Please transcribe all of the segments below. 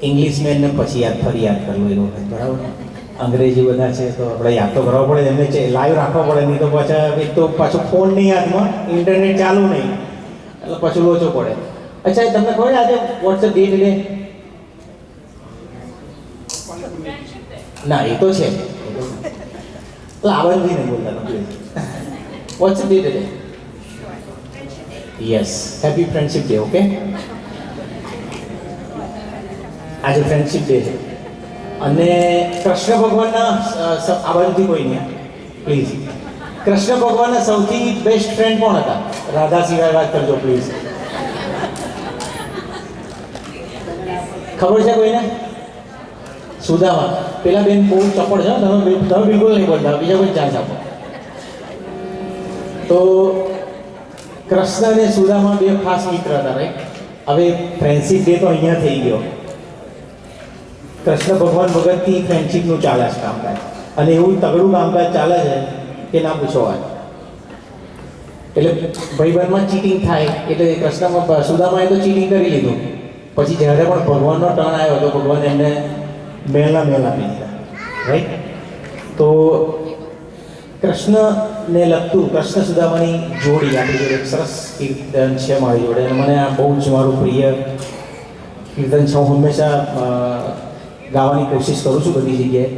English में ने પછી યાદ ફરી યાદ કરવું એ વખત બરાબર અંગ્રેજી બધા છે તો આપણે યાદ તો કરવો પડે એમને લાઈવ રાખવો પડે નહીં તો પાછા એક તો પાછો ફોન નહીં હાથમાં ઇન્ટરનેટ ચાલુ નહીં એટલે પાછું લોચો પડે અચ્છા તમને ખબર આજે વોટ્સએપ ડે ટુડે ના એ તો છે એટલે આવડે બી નહીં બોલતા please WhatsApp day today yes happy friendship day okay આજે ફ્રેન્ડશિપ ડે છે અને કૃષ્ણ ભગવાનના આ બાજુથી કોઈ નહીં પ્લીઝ કૃષ્ણ ભગવાનના સૌથી બેસ્ટ ફ્રેન્ડ કોણ હતા રાધા સિવાય વાત કરજો પ્લીઝ ખબર છે કોઈને સુદામા પેલા બેન બહુ ચપળ છે તમે બિલકુલ નહીં બોલતા બીજા કોઈ ચાન્સ આપો તો કૃષ્ણ અને સુદામા બે ખાસ મિત્ર હતા રાઈટ હવે ફ્રેન્ડશિપ ડે તો અહીંયા થઈ ગયો કૃષ્ણ ભગવાન વગરથી ફ્રેન્ડશિપનું ચાલે છે કામકાજ અને એવું તગડું કામકાજ ચાલે છે કે ના પૂછો વાત એટલે ભાઈબંધમાં ચીટિંગ થાય એટલે કૃષ્ણમાં સુદામાએ તો ચીટિંગ કરી લીધું પછી જ્યારે પણ ભગવાનનો ટર્ન આવ્યો તો ભગવાન એમને મેલા આપી દીધા રાઈટ તો કૃષ્ણને લગતું કૃષ્ણ સુદામાની જોડી આપણી જોડે એક સરસ કીર્તન છે મારી જોડે અને મને આ બહુ જ મારું પ્રિય કીર્તન છે હું હંમેશા ગાવાની કોશિશ કરું છું બધી જગ્યાએ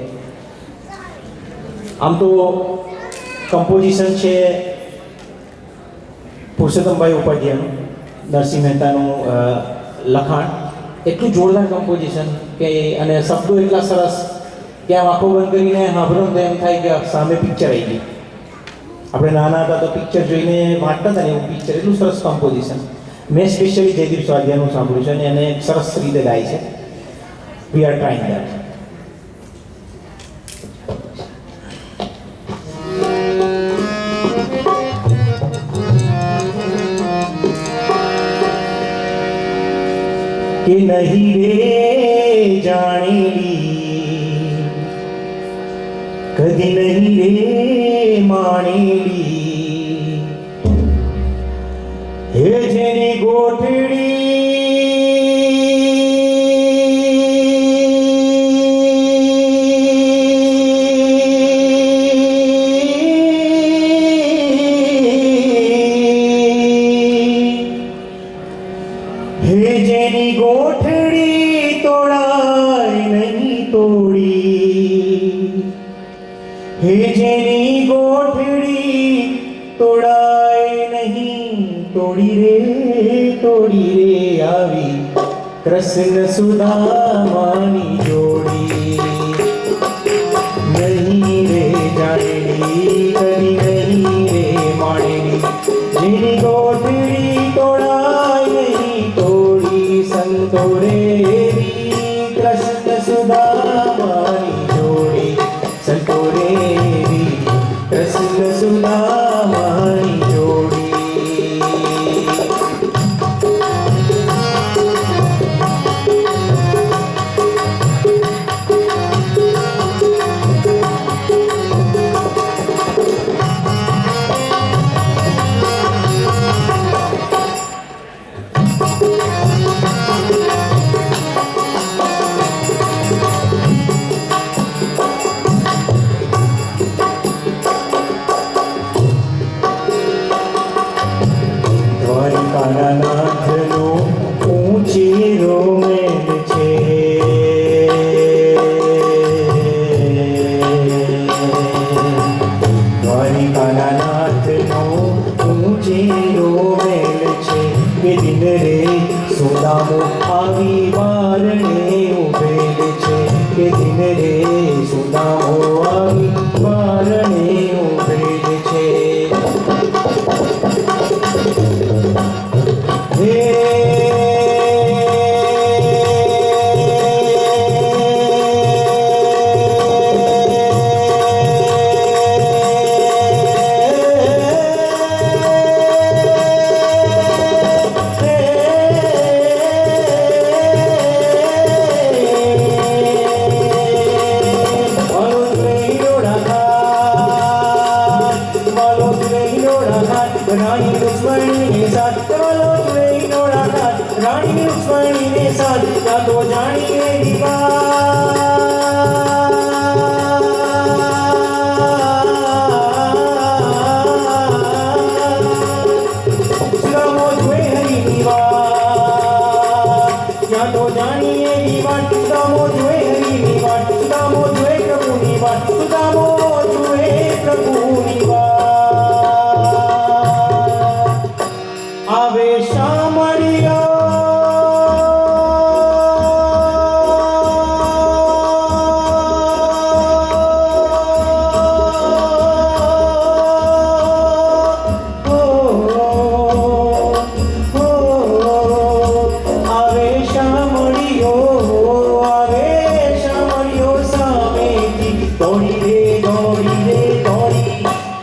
આમ તો કમ્પોઝિશન છે પુરુષોત્તમભાઈ ઉપાધ્યાયનું નરસિંહ મહેતાનું લખાણ એટલું જોરદાર કમ્પોઝિશન કે અને શબ્દો એટલા સરસ કે આમ આંખો બંધ કરીને સાંભળો તો એમ થાય કે સામે પિક્ચર આવી ગઈ આપણે નાના હતા તો પિક્ચર જોઈને વાંચતા હતા ને એવું પિક્ચર એટલું સરસ કમ્પોઝિશન મેં સ્પેશિયલી જયદીપ સ્વાધ્યાયનું સાંભળ્યું છે અને એને સરસ રીતે ગાય છે વી આર ટ્રાઇંગ દેટ કે નહીં રે જાણેલી કદી નહીં રે માણેલી હે જેની ગોઠડી હે જેની ગોઠડી તોડાય નહીં તોડી હે જેની ગોઠડી તોડાય નહીં તોડી રે આવી કૃષ્ણ સુદામાની જોડી નહીં રે જાણેલી કદી નહીં રે માણેલી જેની ગોઠડી તોડાય નહીં તોડી સંતો રે કૃષ્ણ સુદામાની જોડી સંતો રે કૃષ્ણ સુદામાની જોડી દ્વારકાનાથનો ઊંચેરો મહેલ છે દ્વારકાનાથનો ઊંચેરો મહેલ છે કે દિન રે સુદામો આવી બારણે ઉભેલ છે કે દિન રે સુદામો આવી બારણે ઉભેલ છે રાણી રુક્ષ્મણીને સાથ ચાલો રે નોડા રાણી રુક્ષ્મણીને સાથ તો જાણીએ તો જાણીએ ઈ વાત સુદામો જોએ હરીની વાત સુદામો જોએ પ્રભુની વાત સુદામો જોએ પ્રભુની વાત આવે શામળિયો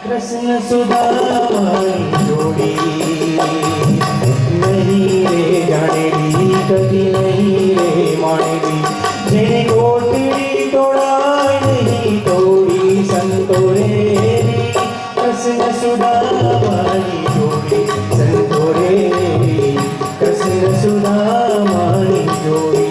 कृष्ण सुदामानी जोड़ी नहीं रे जानेली कभी नहीं रे मानेली जेने कोटड़ी तोड़ाय नहीं तोड़ी संतोरेली कृष्ण सुदामानी जोड़ी संतोरेली कृष्ण सुदामानी जोड़ी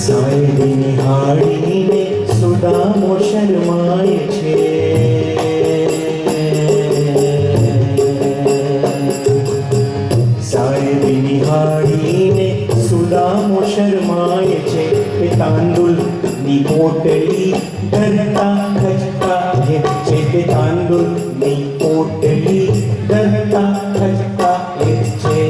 સાહેબી નિહાળીને સુદામો શરમાય છે સાહેબી નિહાળીને સુદામો શરમાય છે કે તાંદુલની પોટલી ડરતા ખચતા છે કે તાંદુલની પોટલી ડરતા ખચતા છે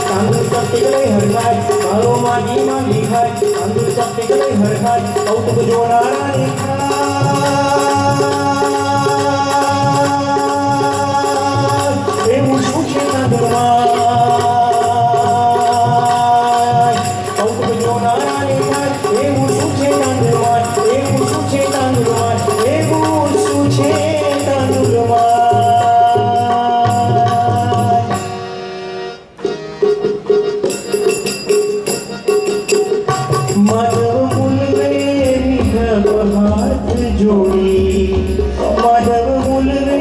तांदूळ चपटे हरखाय मालो मागी मागी खाय तांदूळ चपटे हरखाय कौतुक जोडारा लेखाय એવું શું છે તાંદૂળમાં કૌતુક જોડારા લેખાય એવું શું છે તાંદૂળમાં એવું શું છે તાંદૂળમાં એવું શું છે તાંદૂળમાં माधव मुलवे निघव हाथ जोड़ी माधव मुलवे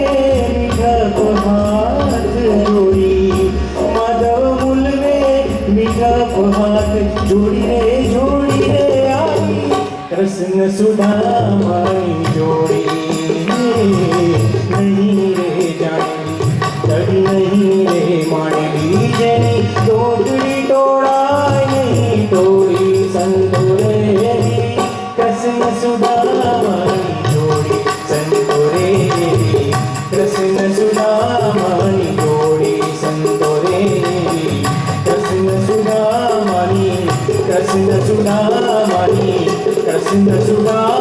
निघव हाथ जोड़ी माधव मुलवे निघव हाथ जोड़ी रे आई कृष्ण सुदामानी जोड़ी नहीं रे जानेली तड़ी नहीं रे मानेली जेनी तोड़ी तोड़ाय नहीं तोड़ी संतोरेली कृष्ण सुदामानी जोड़ी संतोरेली कृष्ण सुदामानी जोड़ी संतोरेली कृष्ण सुदामानी कृष्ण सुदामानी कृष्ण सुदामानी